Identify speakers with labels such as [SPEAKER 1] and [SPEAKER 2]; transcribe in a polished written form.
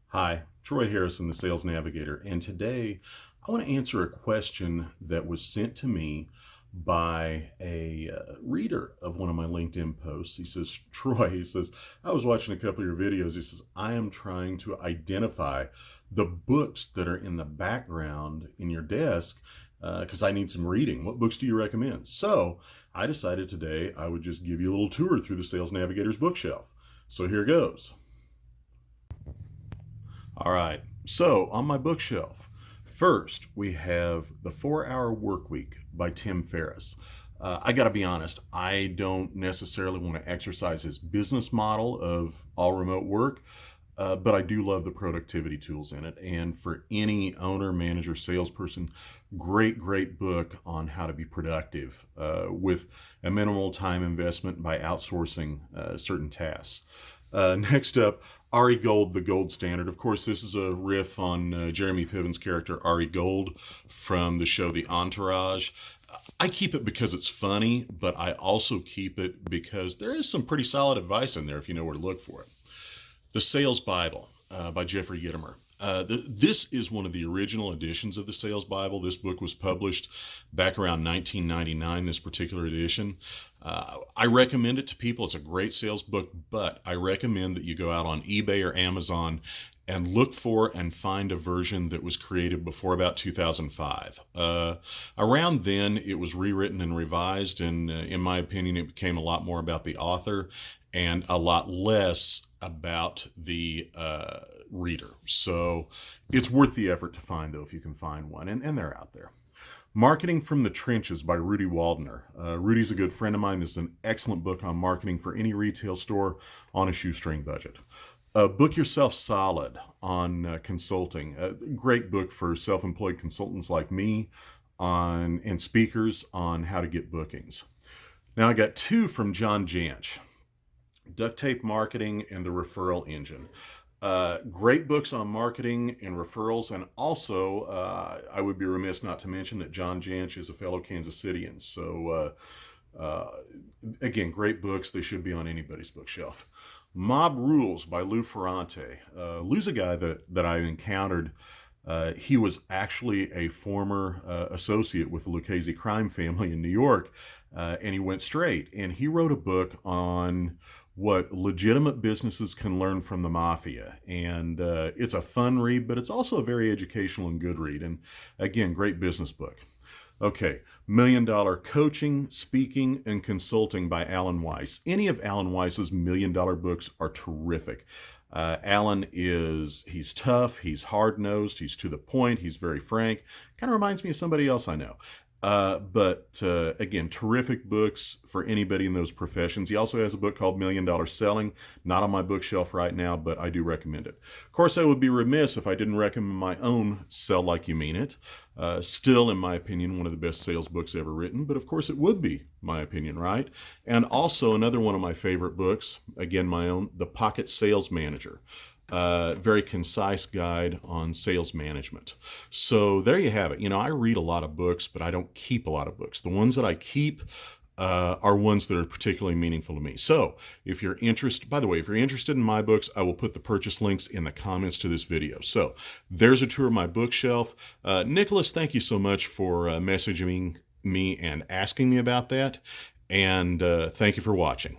[SPEAKER 1] Hi, Troy Harrison, the Sales Navigator, and today I want to answer a question that was sent to me by a reader of one of my LinkedIn posts. He says, Troy, he says, I was watching a couple of your videos. He says, I am trying to identify the books that are in the background in your desk because I need some reading. What books do you recommend? So I decided today I would just give you a little tour through the Sales Navigator's bookshelf. So here goes. All right, so on my bookshelf, first we have The 4 Hour Work Week by Tim Ferriss. I got to be honest, I don't necessarily want to exercise his business model of all remote work, but I do love the productivity tools in it. And for any owner, manager, salesperson, great book on how to be productive with a minimal time investment by outsourcing certain tasks. Next up, Ari Gold, The Gold Standard. Of course, this is a riff on Jeremy Piven's character, Ari Gold, from the show The Entourage. I keep it because it's funny, but I also keep it because there is some pretty solid advice in there if you know where to look for it. The Sales Bible by Jeffrey Gitomer. This is one of the original editions of the Sales Bible. This book was published back around 1999, this particular edition. I recommend it to people. It's a great sales book, but I recommend that you go out on eBay or Amazon and look for and find a version that was created before about 2005. Around then, it was rewritten and revised, and in my opinion, it became a lot more about the author and a lot less about the reader. So it's worth the effort to find, though, if you can find one, and they're out there. Marketing from the Trenches by Rudy Waldner. Rudy's a good friend of mine. This is an excellent book on marketing for any retail store on a shoestring budget. Book Yourself Solid on consulting. A great book for self-employed consultants like me and speakers on how to get bookings. Now I got two from John Jantsch. Duct Tape Marketing and The Referral Engine. Great books on marketing and referrals, and also I would be remiss not to mention that John Jantsch is a fellow Kansas Citian. So again, great books. They should be on anybody's bookshelf. Mob Rules by Lou Ferrante. Lou's a guy that I encountered. He was actually a former associate with the Lucchese crime family in New York, and he went straight. And he wrote a book on what legitimate businesses can learn from the mafia. And it's a fun read, but it's also a very educational and good read. And again, great business book. Okay, $1 Million Coaching, Speaking, and Consulting by Alan Weiss. Any of Alan Weiss's $1 Million books are terrific. Alan he's tough, he's hard-nosed, he's to the point, he's very frank. Kind of reminds me of somebody else I know. But again, terrific books for anybody in those professions. He also has a book called $1 Million Selling, not on my bookshelf right now, but I do recommend it. Of course, I would be remiss if I didn't recommend my own Sell Like You Mean It. Still, in my opinion, one of the best sales books ever written, but of course it would be my opinion, right? And also another one of my favorite books, again, my own, The Pocket Sales Manager. Very concise guide on sales management. So there you have it. You know, I read a lot of books, but I don't keep a lot of books. The ones that I keep are ones that are particularly meaningful to me. So if you're interested, by the way, if you're interested in my books, I will put the purchase links in the comments to this video. So there's a tour of my bookshelf. Nicholas, thank you so much for messaging me and asking me about that. And thank you for watching.